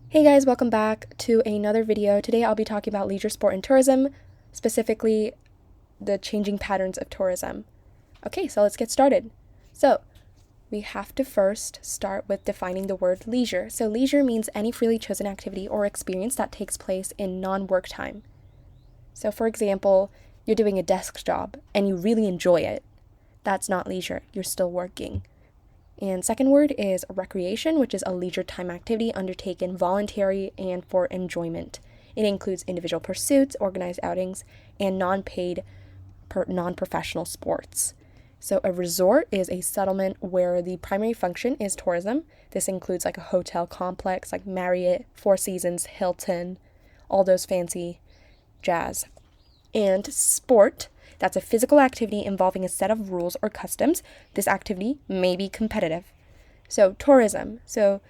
Hey guys, welcome back to another video. Today I'll be talking about leisure sport and tourism, specifically the changing patterns of tourism. Okay, so let's get started. So, we have to first start with defining the word leisure. So, leisure means any freely chosen activity or experience that takes place in non-work time. So, for example, you're doing a desk job and you really enjoy it. That's not leisure, you're still working. And second word is recreation, which is a leisure time activity undertaken voluntary and for enjoyment. It includes individual pursuits, organized outings, and non-paid, non-professional sports. So a resort is a settlement where the primary function is tourism. This includes like a hotel complex like Marriott, Four Seasons, Hilton, all those fancy jazz. And sport, that's a physical activity involving a set of rules or customs. This activity may be competitive. So, tourism. So,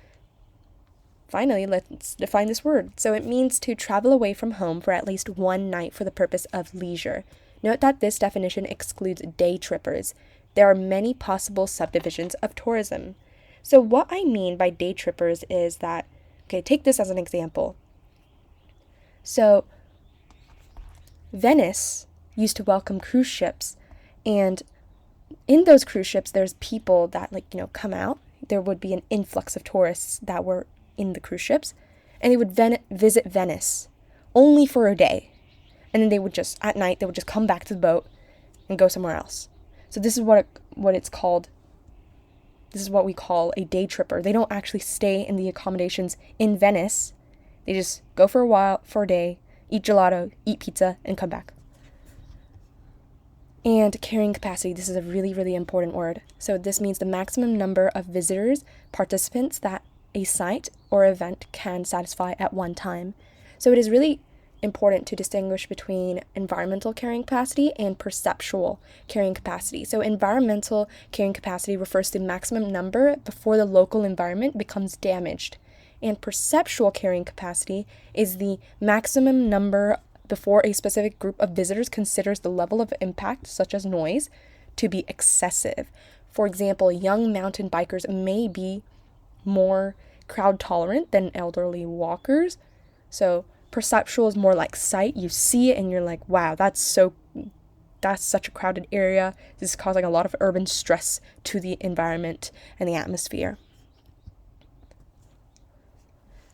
finally, let's define this word. So, it means to travel away from home for at least one night for the purpose of leisure. Note that this definition excludes day trippers. There are many possible subdivisions of tourism. So, what I mean by day trippers is that, okay, take this as an example. So, Venice used to welcome cruise ships, and in those cruise ships there's people that come out. There would be an influx of tourists that were in the cruise ships, and they would visit Venice only for a day, and then they would just at night they would just come back to the boat and go somewhere else. So this is what it's called. This is what we call a day tripper. They don't actually stay in the accommodations in Venice. They just go for a day, eat gelato, eat pizza, and come back. And carrying capacity, this is a really, really important word. So this means the maximum number of visitors, participants that a site or event can satisfy at one time. So it is really important to distinguish between environmental carrying capacity and perceptual carrying capacity. So environmental carrying capacity refers to maximum number before the local environment becomes damaged. And perceptual carrying capacity is the maximum number before a specific group of visitors considers the level of impact, such as noise, to be excessive. For example, young mountain bikers may be more crowd tolerant than elderly walkers. So perceptual is more like sight. You see it and you're like, wow, that's such a crowded area. This is causing a lot of urban stress to the environment and the atmosphere.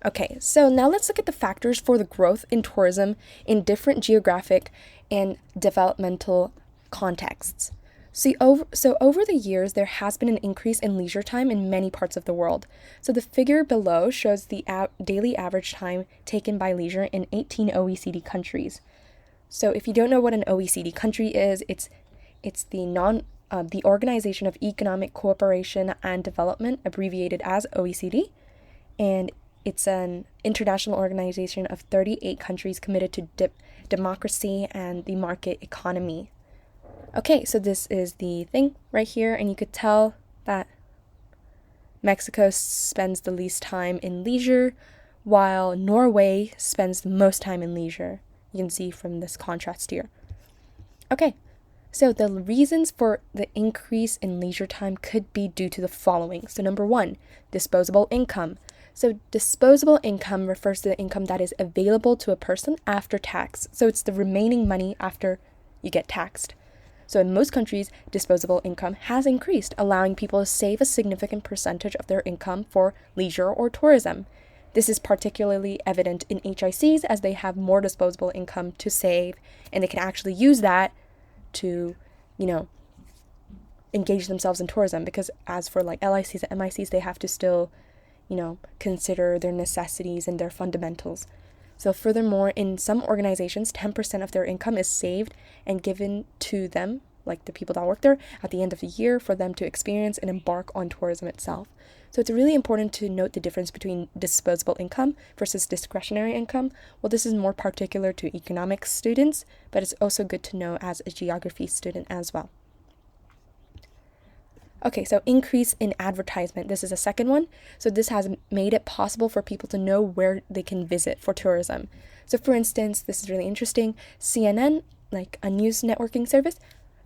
Okay, so now let's look at the factors for the growth in tourism in different geographic and developmental contexts. So over the years, there has been an increase in leisure time in many parts of the world. So the figure below shows the daily average time taken by leisure in 18 OECD countries. So if you don't know what an OECD country is, it's the Organization of Economic Cooperation and Development, abbreviated as OECD, and it's an international organization of 38 countries committed to democracy and the market economy. Okay, so this is the thing right here, and you could tell that Mexico spends the least time in leisure, while Norway spends the most time in leisure. You can see from this contrast here. Okay, so the reasons for the increase in leisure time could be due to the following. So number one, disposable income. So disposable income refers to the income that is available to a person after tax. So it's the remaining money after you get taxed. So in most countries, disposable income has increased, allowing people to save a significant percentage of their income for leisure or tourism. This is particularly evident in HICs as they have more disposable income to save, and they can actually use that to, engage themselves in tourism, because as for like LICs and MICs, they have to still consider their necessities and their fundamentals. So furthermore, in some organizations, 10% of their income is saved and given to them, like the people that work there, at the end of the year for them to experience and embark on tourism itself. So it's really important to note the difference between disposable income versus discretionary income. Well, this is more particular to economics students, but it's also good to know as a geography student as well. Okay, so increase in advertisement. This is a second one. So this has made it possible for people to know where they can visit for tourism. So for instance, this is really interesting. CNN, like a news networking service,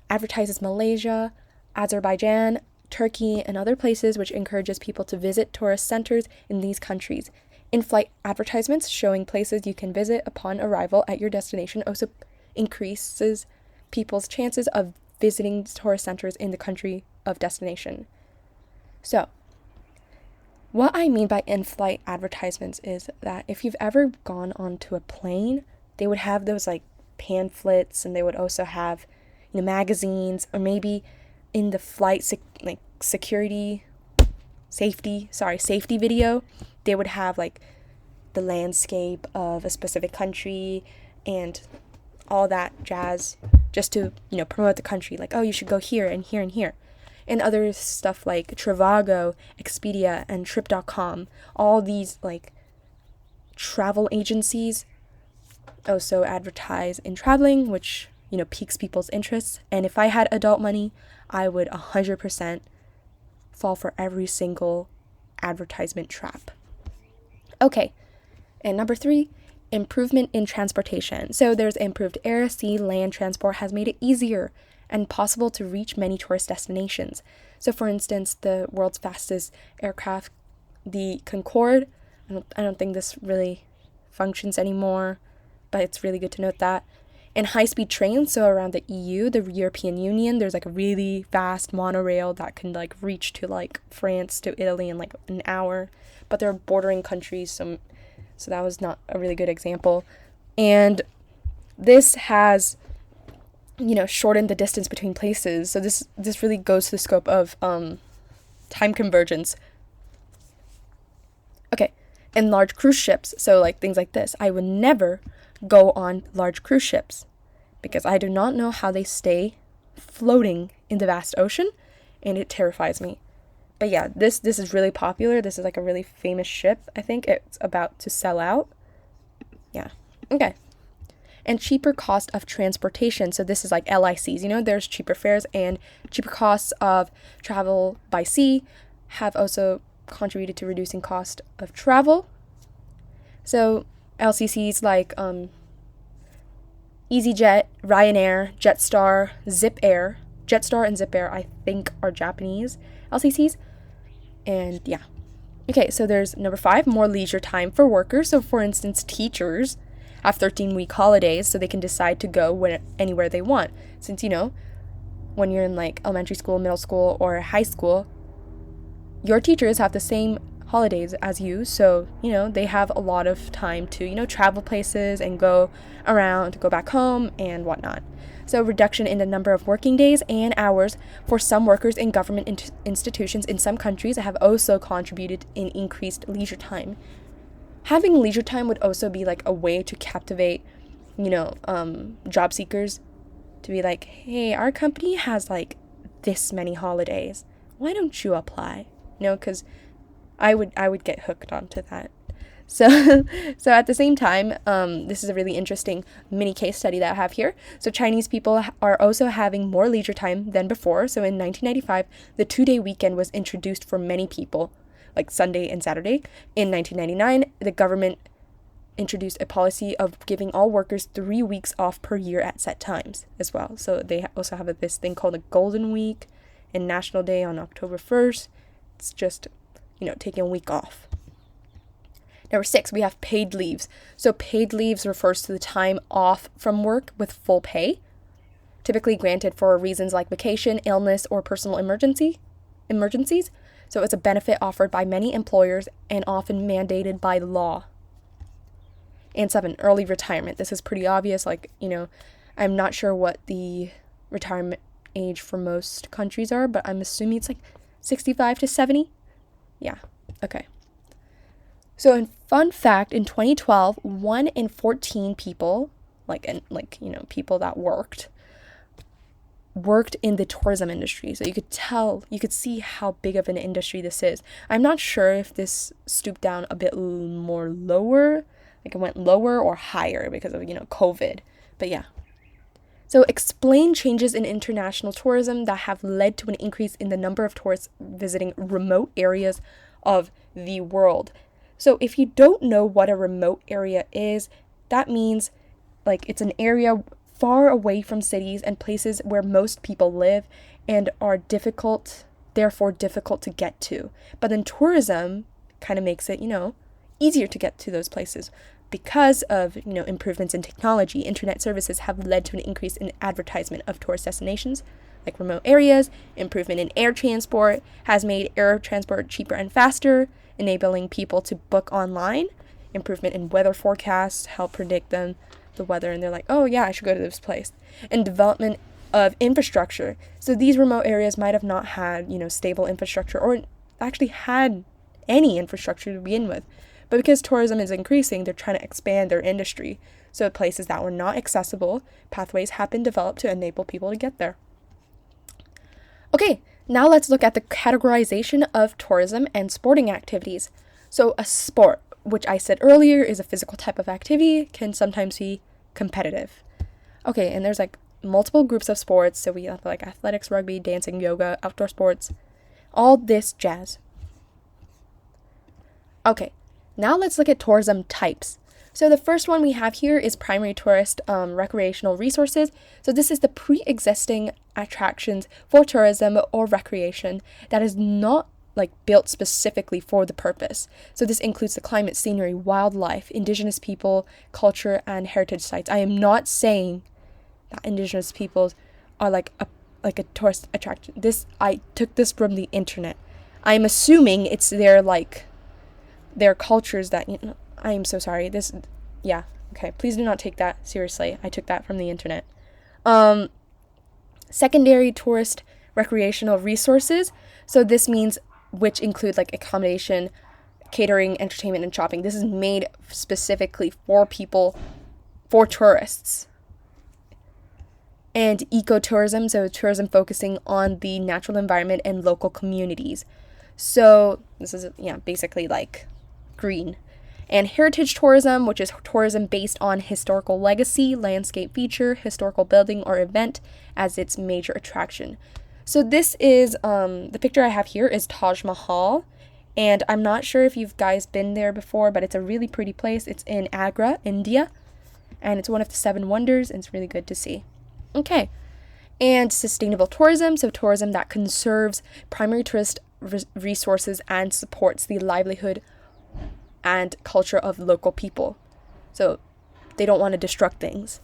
advertises Malaysia, Azerbaijan, Turkey, and other places, which encourages people to visit tourist centers in these countries. In-flight advertisements showing places you can visit upon arrival at your destination also increases people's chances of visiting tourist centers in the country of destination. So, what I mean by in-flight advertisements is that if you've ever gone onto a plane, they would have those like pamphlets, and they would also have, magazines, or maybe in the flight safety video, they would have like the landscape of a specific country and all that jazz, just to, promote the country, like, oh, you should go here and here and here. And other stuff like Trivago, Expedia, and Trip.com, all these like travel agencies also advertise in traveling, which, piques people's interests. And if I had adult money, I would 100% fall for every single advertisement trap. Okay, and number 3, improvement in transportation. So there's improved air, sea, land transport has made it easier and possible to reach many tourist destinations. So for instance, the world's fastest aircraft, the Concorde, I don't think this really functions anymore, but it's really good to note that. And high-speed trains, so around the EU, the European Union, there's like a really fast monorail that can like reach to like France to Italy in like an hour, but they're bordering countries, so that was not a really good example. And this has, shortened the distance between places. So this really goes to the scope of time convergence. Okay, and large cruise ships. So like things like this. I would never go on large cruise ships because I do not know how they stay floating in the vast ocean, and it terrifies me. But yeah, this is really popular. This is like a really famous ship. I think it's about to sell out. Yeah. Okay. And cheaper cost of transportation. So this is like LICs, there's cheaper fares, and cheaper costs of travel by sea have also contributed to reducing cost of travel. So LCCs like EasyJet, Ryanair, Jetstar, Zipair. Jetstar and Zipair, I think, are Japanese LCCs. And yeah. Okay, so there's number 5, more leisure time for workers. So for instance, teachers have 13-week holidays, so they can decide to go anywhere they want. Since, when you're in like elementary school, middle school, or high school, your teachers have the same holidays as you, so, they have a lot of time to, travel places and go around, go back home and whatnot. So reduction in the number of working days and hours for some workers in government institutions in some countries have also contributed in increased leisure time. Having leisure time would also be like a way to captivate, job seekers, to be like, hey, our company has like this many holidays. Why don't you apply? Because I would get hooked onto that. So at the same time, this is a really interesting mini case study that I have here. So Chinese people are also having more leisure time than before. So in 1995, the 2-day weekend was introduced for many people, like Sunday and Saturday. In 1999, the government introduced a policy of giving all workers 3 weeks off per year at set times as well. So they also have this thing called a Golden Week and National Day on October 1st. It's just, taking a week off. Number 6, we have paid leaves. So paid leaves refers to the time off from work with full pay, typically granted for reasons like vacation, illness, or personal emergencies. So it's a benefit offered by many employers and often mandated by law. And 7, early retirement. This is pretty obvious. I'm not sure what the retirement age for most countries are, but I'm assuming it's like 65 to 70. Yeah. Okay. So in fun fact, in 2012, 1 in 14 people, people that worked in the tourism industry. So you could see how big of an industry this is. I'm not sure if this stooped down a bit more lower, like it went lower or higher because of, COVID. But yeah. So explain changes in international tourism that have led to an increase in the number of tourists visiting remote areas of the world. So if you don't know what a remote area is, that means it's an area far away from cities and places where most people live and are therefore difficult to get to. But then tourism kind of makes it, easier to get to those places. Because of, improvements in technology, internet services have led to an increase in advertisement of tourist destinations like remote areas. Improvement in air transport has made air transport cheaper and faster, enabling people to book online. Improvement in weather forecasts help predict the weather, and they're like, oh yeah, I should go to this place. And development of infrastructure. So these remote areas might have not had, stable infrastructure, or actually had any infrastructure to begin with. But because tourism is increasing, they're trying to expand their industry. So places that were not accessible, pathways have been developed to enable people to get there. Okay, now let's look at the categorization of tourism and sporting activities. So a sport, which I said earlier is a physical type of activity, can sometimes be competitive. Okay, and there's like multiple groups of sports. So we have like athletics, rugby, dancing, yoga, outdoor sports, all this jazz. Okay, now let's look at tourism types. So the first one we have here is primary tourist recreational resources. So this is the pre-existing attractions for tourism or recreation that is not like built specifically for the purpose. So this includes the climate, scenery, wildlife, indigenous people, culture, and heritage sites. I am not saying that indigenous peoples are like a tourist attraction. I took this from the internet. I'm assuming it's their cultures that, I am so sorry. Okay, please do not take that seriously. I took that from the internet. Secondary tourist recreational resources. So this means which include like accommodation, catering, entertainment, and shopping. This is made specifically for tourists. And ecotourism, so tourism focusing on the natural environment and local communities. So this is, basically like green. And heritage tourism, which is tourism based on historical legacy, landscape feature, historical building, or event as its major attraction. So this is, the picture I have here is Taj Mahal. And I'm not sure if you've guys been there before, but it's a really pretty place. It's in Agra, India. And it's one of the 7 wonders, and it's really good to see. Okay. And sustainable tourism, so tourism that conserves primary tourist resources and supports the livelihood and culture of local people. So they don't want to destruct things,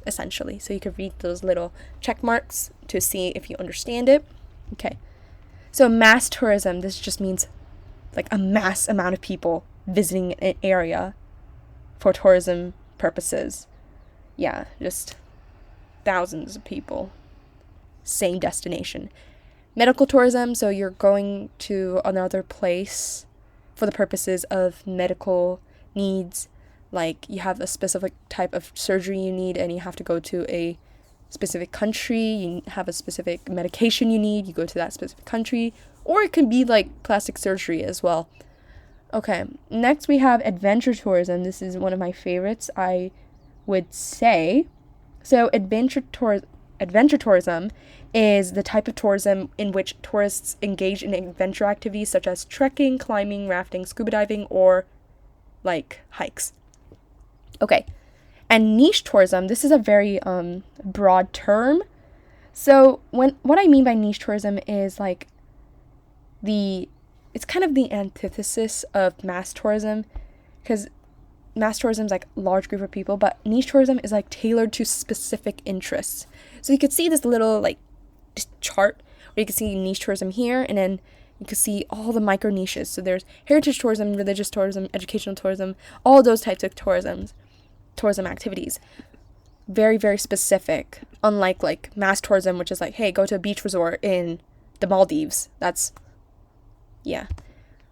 essentially. So you could read those little check marks to see if you understand it. Okay. So mass tourism, this just means like a mass amount of people visiting an area for tourism purposes. Yeah, just thousands of people. Same destination. Medical tourism, so you're going to another place for the purposes of medical needs, like you have a specific type of surgery you need and you have to go to a specific country, you have a specific medication you need, you go to that specific country, or it can be like plastic surgery as well. Okay, next we have adventure tourism. This is one of my favorites, I would say. So adventure tourism is the type of tourism in which tourists engage in adventure activities such as trekking, climbing, rafting, scuba diving, or like hikes. Okay. And niche tourism, this is a very broad term. So what I mean by niche tourism is like it's kind of the antithesis of mass tourism, because mass tourism is like a large group of people, but niche tourism is like tailored to specific interests. So you could see this little like chart where you can see niche tourism here, and then you can see all the micro niches. So there's heritage tourism, religious tourism, educational tourism, all those types of tourism activities. Very, very specific, unlike like mass tourism, which is like, hey, go to a beach resort in the Maldives.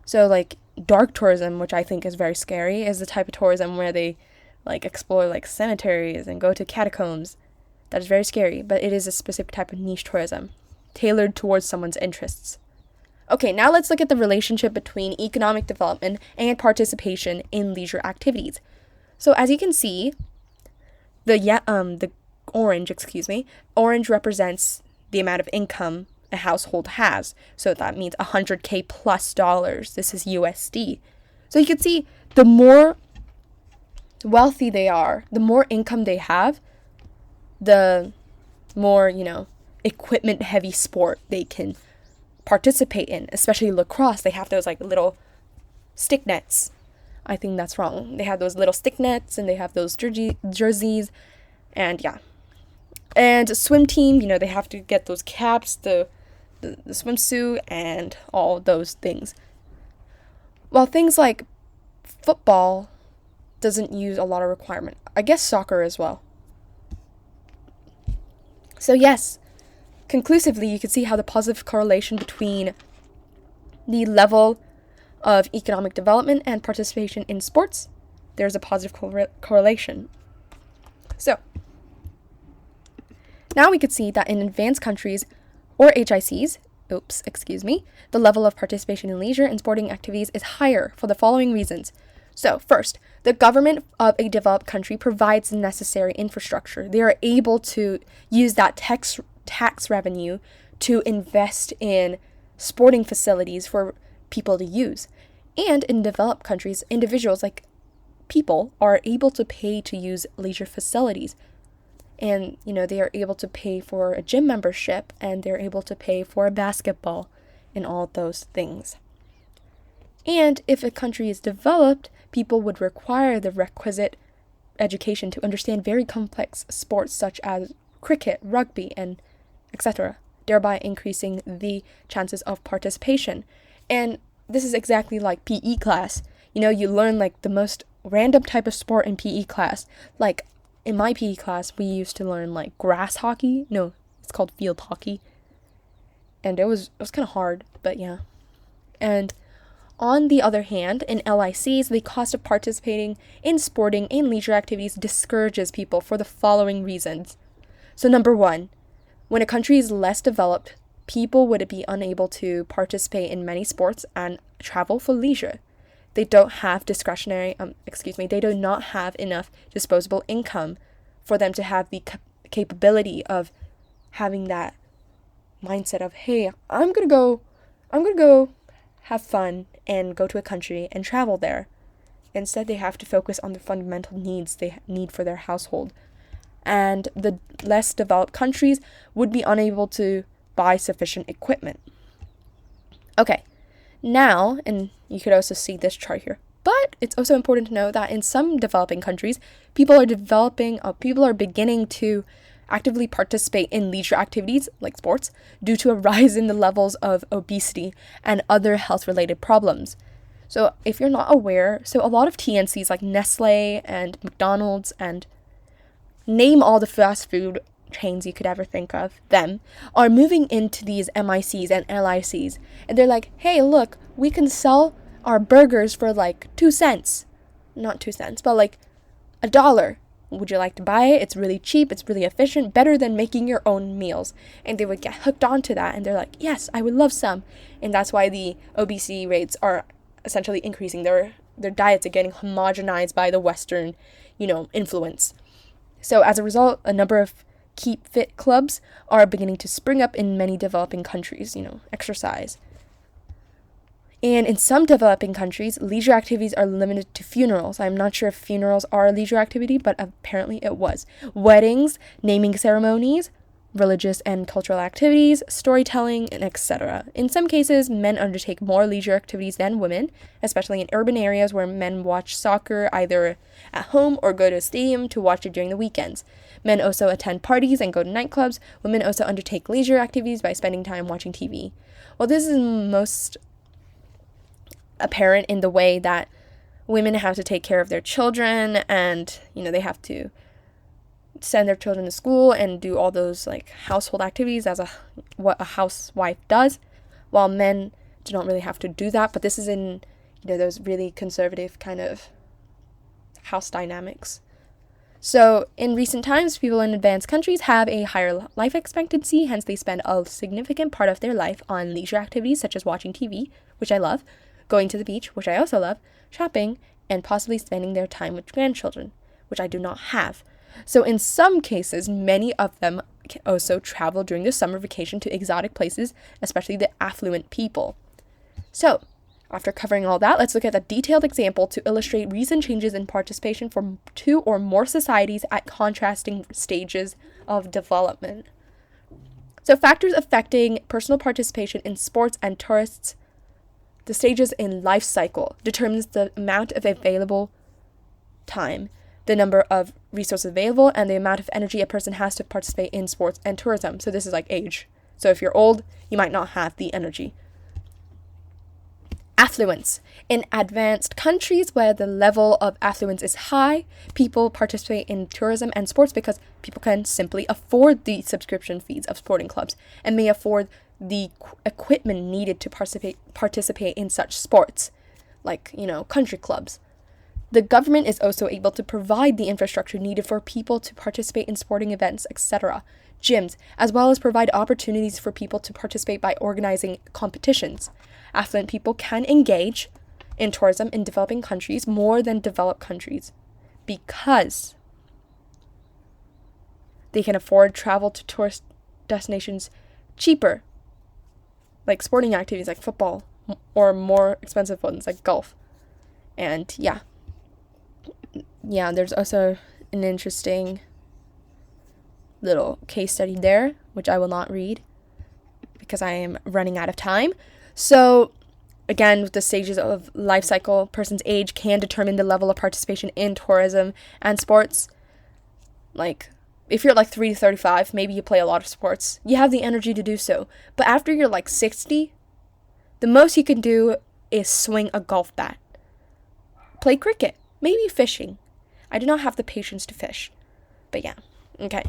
So like dark tourism, which I think is very scary, is the type of tourism where they like explore like cemeteries and go to catacombs. That is very scary, but it is a specific type of niche tourism, tailored towards someone's interests. Okay, now let's look at the relationship between economic development and participation in leisure activities. So as you can see, the orange represents the amount of income a household has. So that means $100K plus dollars. This is USD. So you can see the more wealthy they are, the more income they have, the more, equipment heavy sport they can participate in, especially lacrosse. They have those like little stick nets. I think that's wrong. They have those little stick nets and they have those jerseys, and yeah. And swim team, they have to get those caps, the swimsuit, and all those things. While things like football doesn't use a lot of requirement. I guess soccer as well. So yes, conclusively, you can see how the positive correlation between the level of economic development and participation in sports, there's a positive correlation. So, now we could see that in advanced countries, or HICs, the level of participation in leisure and sporting activities is higher for the following reasons. So, first, the government of a developed country provides the necessary infrastructure. They are able to use that tax revenue to invest in sporting facilities for people to use. And in developed countries, individuals, like people, are able to pay to use leisure facilities. And, they are able to pay for a gym membership, and they're able to pay for a basketball and all those things. And if a country is developed, people would require the requisite education to understand very complex sports such as cricket, rugby, and etc., thereby increasing the chances of participation. And this is exactly like PE class. You learn like the most random type of sport in PE class. Like in my PE class, we used to learn like grass hockey. No, it's called field hockey. And it was kind of hard, but yeah. And on the other hand, in LICs, the cost of participating in sporting and leisure activities discourages people for the following reasons. So number one, when a country is less developed, people would be unable to participate in many sports and travel for leisure. They don't have they do not have enough disposable income for them to have the capability of having that mindset of, hey, I'm gonna go have fun and go to a country and travel there. Instead, they have to focus on the fundamental needs they need for their household. And the less developed countries would be unable to buy sufficient equipment. Okay, now, and you could also see this chart here, but it's also important to know that in some developing countries, people are beginning to actively participate in leisure activities like sports due to a rise in the levels of obesity and other health-related problems. So if you're not aware, a lot of TNCs like Nestle and McDonald's and name all the fast food chains you could ever think of, them, are moving into these MICs and LICs. And they're like, hey, look, we can sell our burgers for like 2 cents. Not 2 cents, but like $1. Would you like to buy it? It's really cheap, it's really efficient, better than making your own meals. And they would get hooked onto that, and they're like, yes, I would love some. And that's why the obesity rates are essentially increasing. Their diets are getting homogenized by the Western, influence. So as a result, a number of keep fit clubs are beginning to spring up in many developing countries, exercise. And in some developing countries, leisure activities are limited to funerals. I'm not sure if funerals are a leisure activity, but apparently it was. Weddings, naming ceremonies, religious and cultural activities, storytelling, and etc. In some cases, men undertake more leisure activities than women, especially in urban areas where men watch soccer either at home or go to a stadium to watch it during the weekends. Men also attend parties and go to nightclubs. Women also undertake leisure activities by spending time watching TV. Well, this is most apparent in the way that women have to take care of their children, and they have to send their children to school and do all those like household activities as what a housewife does, while men do not really have to do that. But this is in those really conservative kind of house dynamics. So in recent times, people in advanced countries have a higher life expectancy, hence they spend a significant part of their life on leisure activities such as watching TV, which I love, going to the beach, which I also love, shopping, and possibly spending their time with grandchildren, which I do not have. So in some cases, many of them also travel during the summer vacation to exotic places, especially the affluent people. So, after covering all that, let's look at a detailed example to illustrate recent changes in participation from 2 or more societies at contrasting stages of development. So factors affecting personal participation in sports and tourists The stages in life cycle determines the amount of available time, the number of resources available, and the amount of energy a person has to participate in sports and tourism. So this is like age. So if you're old, you might not have the energy. Affluence. In advanced countries where the level of affluence is high, people participate in tourism and sports because people can simply afford the subscription fees of sporting clubs and may afford the equipment needed to participate in such sports, like, country clubs. The government is also able to provide the infrastructure needed for people to participate in sporting events, etc., gyms, as well as provide opportunities for people to participate by organizing competitions. Affluent people can engage in tourism in developing countries more than developed countries because they can afford travel to tourist destinations cheaper, like sporting activities like football, or more expensive ones like golf. And yeah, there's also an interesting little case study there, which I will not read because I am running out of time. So again, with the stages of life cycle, person's age can determine the level of participation in tourism and sports. Like, if you're like 3 to 35, maybe you play a lot of sports. You have the energy to do so. But after you're like 60, the most you can do is swing a golf bat. Play cricket. Maybe fishing. I do not have the patience to fish. But yeah, okay.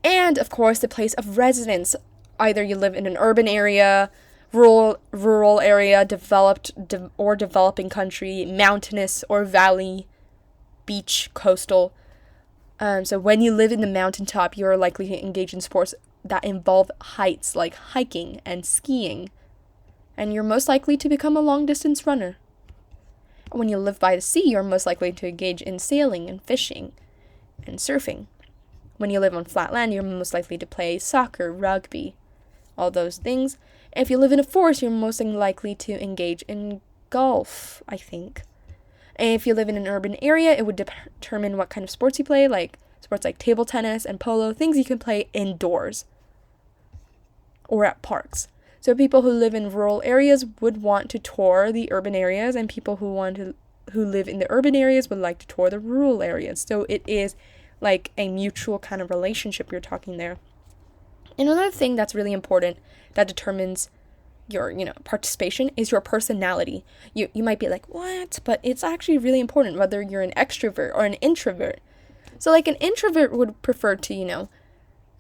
And of course, the place of residence. Either you live in an urban area, rural area, developed or developing country, mountainous or valley, beach, coastal. So when you live in the mountaintop, you're likely to engage in sports that involve heights, like hiking and skiing. And you're most likely to become a long-distance runner. When you live by the sea, you're most likely to engage in sailing and fishing and surfing. When you live on flat land, you're most likely to play soccer, rugby, all those things. And if you live in a forest, you're most likely to engage in golf, I think. And if you live in an urban area, it would determine what kind of sports you play, like sports like table tennis and polo, things you can play indoors or at parks. So people who live in rural areas would want to tour the urban areas, and people who live in the urban areas would like to tour the rural areas. So it is like a mutual kind of relationship you're talking there. And another thing that's really important that determines your, participation is your personality. You might be like, what? But it's actually really important whether you're an extrovert or an introvert. So like an introvert would prefer to,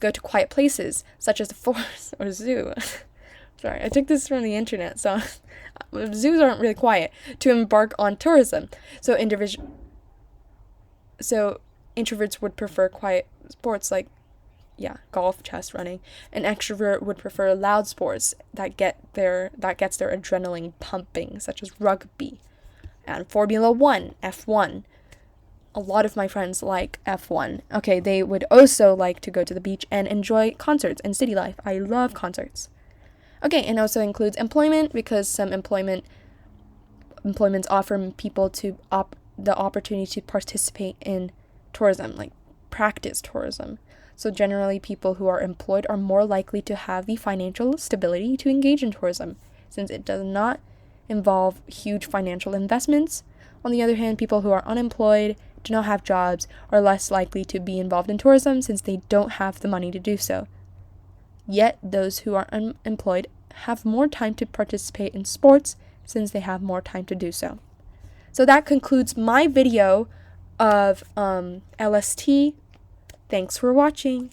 go to quiet places such as the forest or zoo. Sorry, I took this from the internet, so zoos aren't really quiet. To embark on tourism. So introverts would prefer quiet sports like golf, chess, running. An extrovert would prefer loud sports that gets their adrenaline pumping, such as rugby and Formula 1, F1. A lot of my friends like F1. Okay, they would also like to go to the beach and enjoy concerts and city life. I love concerts. Okay, and also includes employment, because some employments offer people the opportunity to participate in tourism, like practice tourism. So generally, people who are employed are more likely to have the financial stability to engage in tourism, since it does not involve huge financial investments. On the other hand, people who are unemployed, do not have jobs, are less likely to be involved in tourism since they don't have the money to do so. Yet, those who are unemployed have more time to participate in sports since they have more time to do so. So that concludes my video of LST. Thanks for watching.